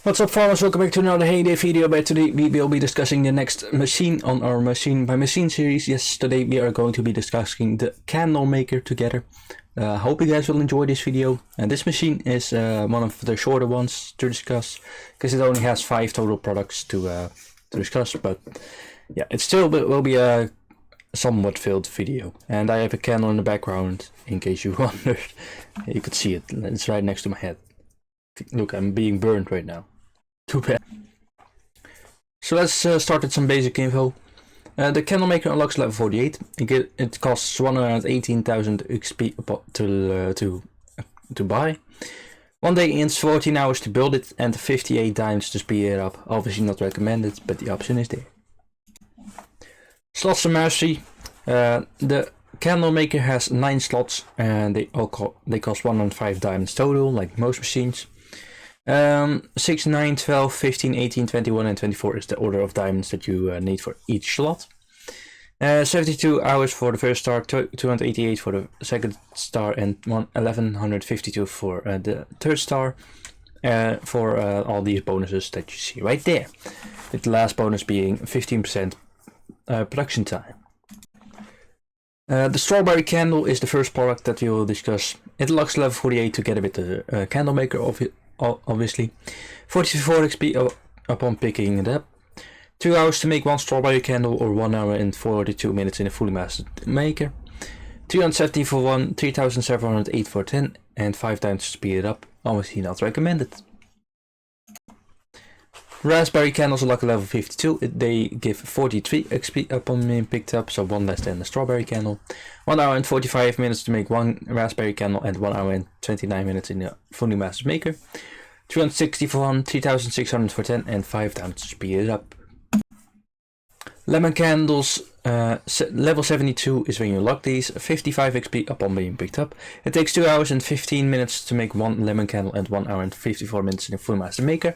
What's up, farmers? Welcome back to another Hay Day video. But today we will be discussing the next machine on our Machine by Machine series. Yes, today we are going to be discussing the candle maker together. Hope you guys will enjoy this video. And this machine is one of the shorter ones to discuss, because it only has 5 total products to discuss. But yeah, it still will be a somewhat filled video. And I have a candle in the background, in case you wondered. You could see it. It's right next to my head. Look, I'm being burned right now. Too bad. So let's start with some basic info. The candle maker unlocks level 48. It costs 118,000 XP to buy. 1 day and 14 hours to build it, and 58 dimes to speed it up. Obviously not recommended, but the option is there. Slots and mastery. The candle maker has 9 slots, and they cost 105 diamonds total, like most machines. 6, 9, 12, 15, 18, 21 and 24 is the order of diamonds that you need for each slot. 72 hours for the first star, 288 for the second star, and 1152 for the third star, for all these bonuses that you see right there, with the last bonus being 15% production time. The strawberry candle is the first product that we will discuss. It unlocks level 48 together with the candle maker obviously. 44 XP upon picking it up. 2 hours to make 1 strawberry candle, or 1 hour and 42 minutes in a fully mastered maker. 370 for 1, 3708 for 10, and 5 times to speed it up. Obviously not recommended. Raspberry candles unlock level 52. They give 43 XP upon being picked up, so 1 less than the strawberry candle. 1 hour and 45 minutes to make 1 raspberry candle, and 1 hour and 29 minutes in a fully mastered maker. 360 for 1, 3600 for 10, and 5 times to speed it up. Lemon candles, level 72 is when you unlock these. 55 XP upon being picked up. It takes 2 hours and 15 minutes to make 1 lemon candle, and 1 hour and 54 minutes in a fully mastered maker.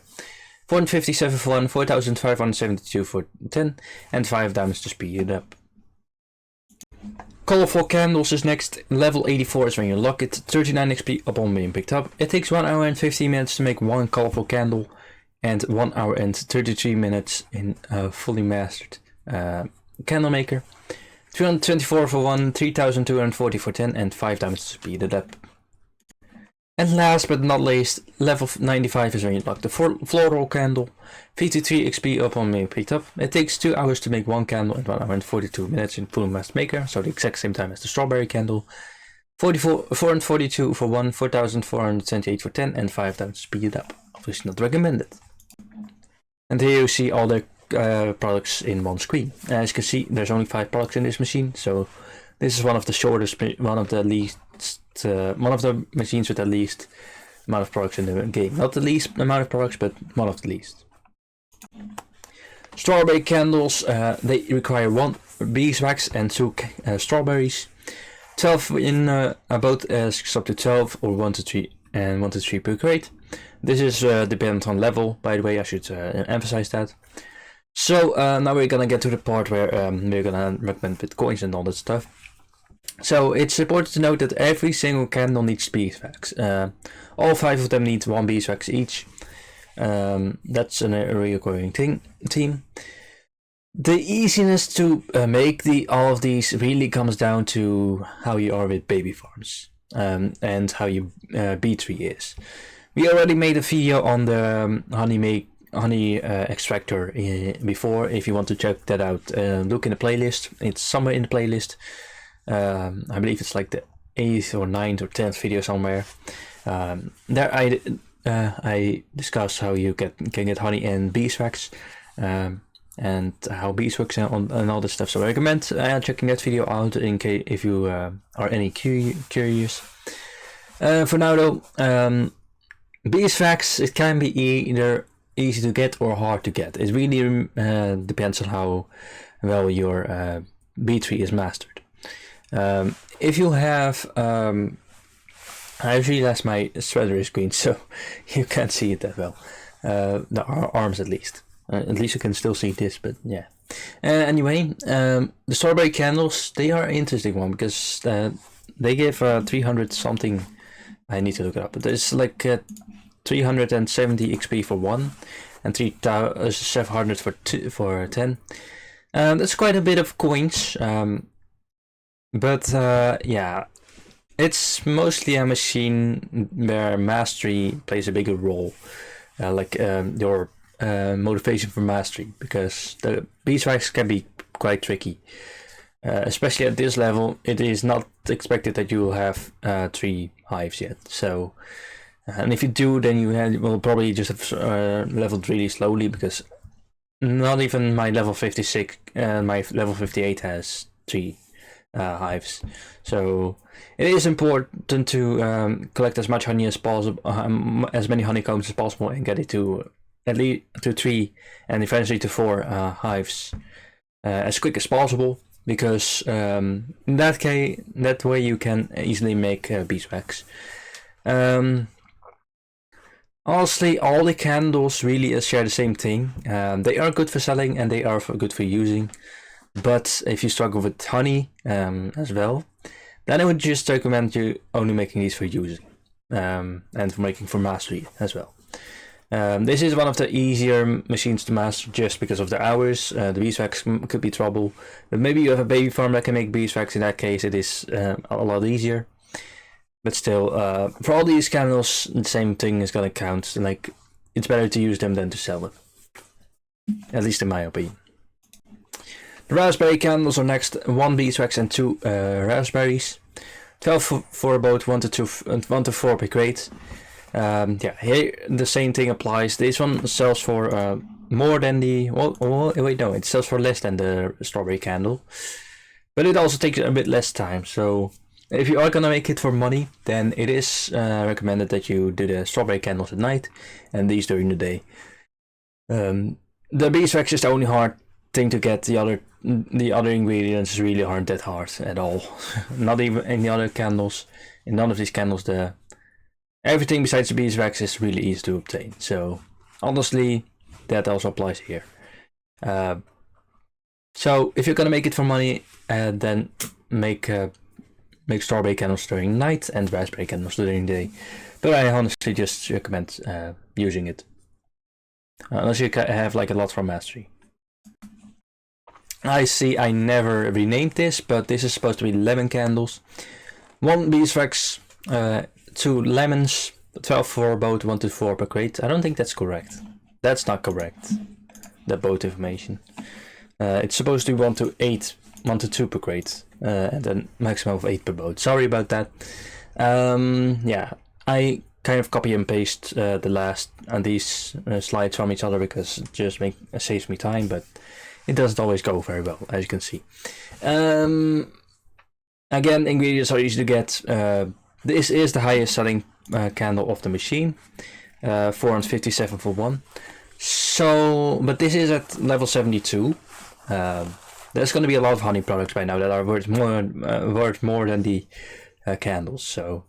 457 for 1, 4572 for 10, and 5 diamonds to speed it up. Colorful candles is next. Level 84 is when you unlock it. 39 XP upon being picked up. It takes 1 hour and 15 minutes to make 1 colorful candle, and 1 hour and 33 minutes in a fully mastered candle maker. 324 for 1, 3240 for 10, and 5 diamonds to speed it up. And last but not least, level 95 is when you unlock the floral candle. 53 XP upon being picked up. It takes 2 hours to make 1 candle, and 1 hour and 42 minutes in full mastered maker, so the exact same time as the strawberry candle. 442 for 1, 4478 for 10, and 5 times to speed it up. Obviously not recommended. And here you see all the products in one screen. As you can see, there's only 5 products in this machine, so this is one of the shortest, one of the machines with the least amount of products in the game. Not the least amount of products, but one of the least. Strawberry candles, they require 1 beeswax and 2 strawberries. 12 in both up to 12, or 1 to 3 and 1 to 3 per crate. This is dependent on level, by the way. I should emphasize that. So now we're gonna get to the part where we're gonna recommend with coins and all that stuff. So it's important to note that every single candle needs beeswax. All 5 of them need 1 beeswax each. That's a recurring theme. The easiness to make all of these really comes down to how you are with baby farms, and how your bee tree is. We already made a video on the honey extractor before. If you want to check that out, look in the playlist. It's somewhere in the playlist. I believe it's like the 8th or 9th or 10th video somewhere. There I discuss how you can get honey and beeswax, and how beeswax and all this stuff. So I recommend checking that video out in case if you are any curious. For now though, beeswax, it can be either easy to get or hard to get. It really depends on how well your bee tree is mastered. If you have, I realized my sweater is green, so you can't see it that well. The arms at least. At least you can still see this, but yeah. Anyway, the strawberry candles, they are an interesting one, because they give 300 something. I need to look it up, but there's like 370 XP for 1, and 3,700 for 10. That's quite a bit of coins, but yeah, it's mostly a machine where mastery plays a bigger role, like your motivation for mastery, because the beeswax can be quite tricky. Especially at this level, it is not expected that you will have 3 hives yet. So, and if you do, then you will probably just have leveled really slowly, because not even my level 56 and my level 58 has 3 hives. So it is important to collect as much honey as possible, as many honeycombs as possible, and get it to at least to 3 and eventually to 4 hives as quick as possible. Because that way you can easily make beeswax. Honestly, all the candles really share the same thing. They are good for selling and they are good for using. But if you struggle with honey as well, then I would just recommend you only making these for using and for making for mastery as well. This is one of the easier machines to master just because of the hours. The beeswax could be trouble, but maybe you have a baby farm that can make beeswax. In that case, it is a lot easier. But still, for all these candles, the same thing is gonna count. Like, it's better to use them than to sell them. At least in my opinion. The raspberry candles are next. 1 beeswax and 2 raspberries. 12 for about 1 to 4 per crate. Yeah, here the same thing applies. This one sells for more than the it sells for less than the strawberry candle, but it also takes a bit less time. So if you are gonna make it for money, then it is recommended that you do the strawberry candles at night and these during the day. The beeswax is the only hard thing to get. The other ingredients really aren't that hard at all. Not even in the other candles. In none of these candles, everything besides the beeswax is really easy to obtain. So honestly, that also applies here. So if you're gonna make it for money, then make strawberry candles during night and raspberry candles during the day. But I honestly just recommend using it, unless you have like a lot from mastery. I see I never renamed this, but this is supposed to be lemon candles. 1 beeswax, 2 lemons, 12 for about 1 to 4 per crate. I don't think that's correct. That's not correct. The boat information. It's supposed to be 1 to 2 per crate, and then maximum of 8 per boat. Sorry about that. Yeah, I kind of copy and paste the last and these slides from each other because it just saves me time, but it doesn't always go very well, as you can see. Again, ingredients are easy to get. This is the highest selling candle of the machine, 457 for 1. So, but this is at level 72. There's going to be a lot of honey products by now that are worth more than the candles. So,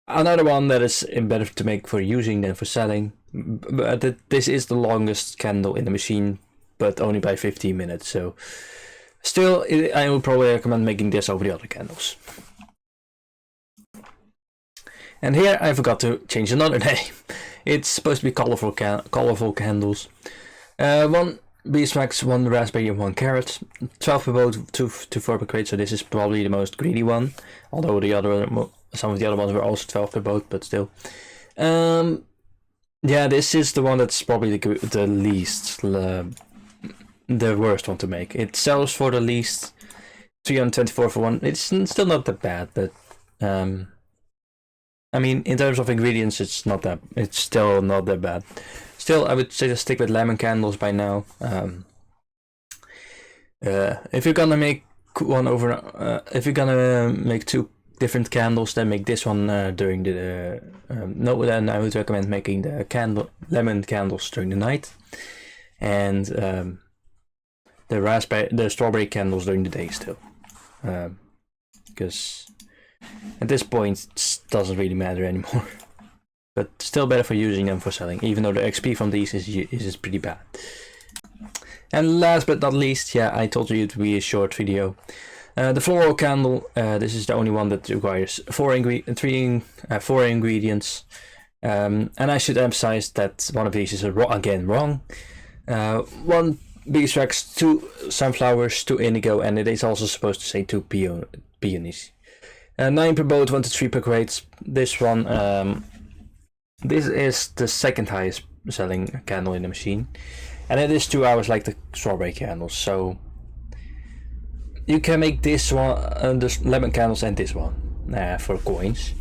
another one that is better to make for using than for selling. But this is the longest candle in the machine, but only by 15 minutes. So, still, I would probably recommend making this over the other candles. And here I forgot to change another name. It's supposed to be colorful candles. 1 beeswax, 1 raspberry, and 1 carrot. 12 per boat, 2 to 4 per crate. So this is probably the most greedy one. Although some of the other ones were also 12 per boat, but still. Yeah, this is the one that's probably the least, the worst one to make. It sells for the least, 324 for 1. It's still not that bad, but I mean, in terms of ingredients, it's still not that bad. Still, I would say to stick with lemon candles by now. If you're gonna make if you're gonna make 2 different candles, then make this one during the then I would recommend making the lemon candles during the night, and the strawberry candles during the day still, because at this point it doesn't really matter anymore. But still better for using than for selling, even though the XP from these is pretty bad. And last but not least, yeah, I told you it would be a short video. The floral candle, this is the only one that requires 4 ingredients. And I should emphasize that one of these is again wrong. 1 beeswax, 2 sunflowers, 2 indigo, and it is also supposed to say 2 peonies. 9 per boat, 1 to 3 per crate. This one, this is the second highest selling candle in the machine, and it is 2 hours like the strawberry candles. So you can make this one, the lemon candles, and this one for coins.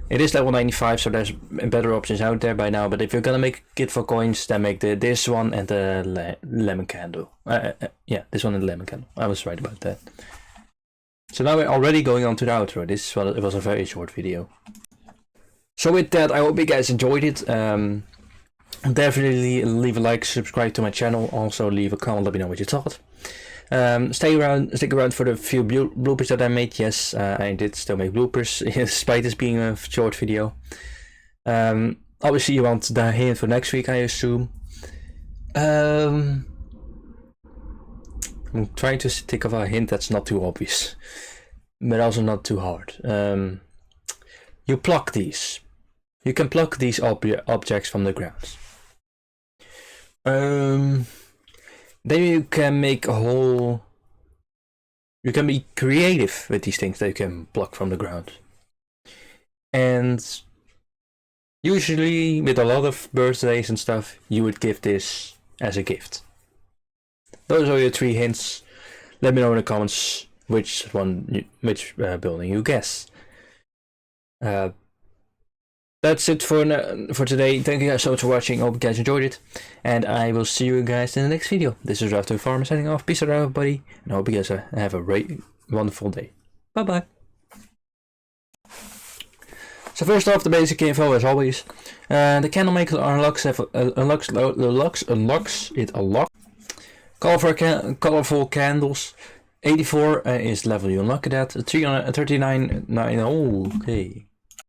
It is level 95, so there's better options out there by now. But if you're gonna make it for coins, then make this one and the lemon candle. Yeah, this one and the lemon candle. I was right about that. So now we're already going on to the outro. It was a very short video. So with that, I hope you guys enjoyed it. Definitely leave a like, subscribe to my channel. Also leave a comment, let me know what you thought. Stick around for the few bloopers that I made. Yes, I did still make bloopers, despite this being a short video. Obviously you want the hint for next week, I assume. I'm trying to think of a hint that's not too obvious, but also not too hard. You pluck these. You can pluck these objects from the ground. Then you can make a whole... You can be creative with these things that you can pluck from the ground. And usually with a lot of birthdays and stuff, you would give this as a gift. Those are your 3 hints. Let me know in the comments which building you guess. That's it for today. Thank you guys so much for watching. I hope you guys enjoyed it, and I will see you guys in the next video. This is Ralph the Farmer signing off. Peace out, everybody, and I hope you guys have a wonderful day. Bye bye. So first off, the basic info as always. The candle maker unlocks colorful candles. 84 is the level you unlock it at. 339. Oh, okay.